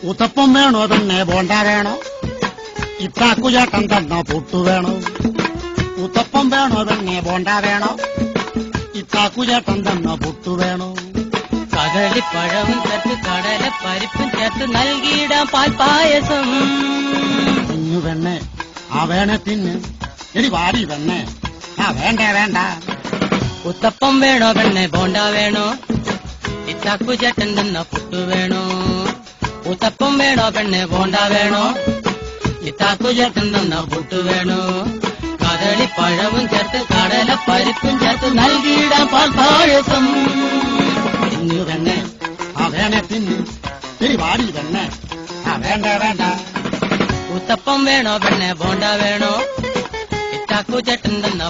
ഉത്തപ്പം വേണോ പിന്നെ ബോണ്ട വേണോ? ഇത്താക്കുചേട്ടൻ തന്ന പുട്ടു വേണോ? ഉത്തപ്പം വേണോ പിന്നെ ബോണ്ട വേണോ? ഇത്താക്കുചേട്ടൻ തന്ന പുട്ടു വേണോ? കദളിപ്പഴവും ചേർത്ത് കടല പരിപ്പും ചേർത്ത് നൽകിയിടാം പാൽപ്പായസം. തിന്നു പെണ്ണെ ആ വേണേ തിന്ന്. എടി വാരി പെണ്ണെ ആ വേണ്ട വേണ്ട. ഉത്തപ്പം വേണോ പെണ്ണെ ബോണ്ട വേണോ? ഇത്താക്കുചേട്ടൻ തന്ന പുട്ടു വേണോ? ഉത്തപ്പം വേണോ പെണ്ണെ ബോണ്ട വേണോ? ഇത്താക്കുചേട്ടൻ തന്ന പുട്ടു വേണോ? കദളിപ്പഴവും ചേർത്ത് കടല പരിപ്പും ചേർത്ത് നൽകിയിടാം പാൽപ്പായസം. തിന്നു പെണ്ണെ ആ വേണേ തിന്ന്. എടി വാരി പെണ്ണെ ആ വേണ്ട വേണ്ട. ഉത്തപ്പം വേണോ പെണ്ണെ ബോണ്ട വേണോ? ഇത്താക്കുചേട്ടൻ തന്ന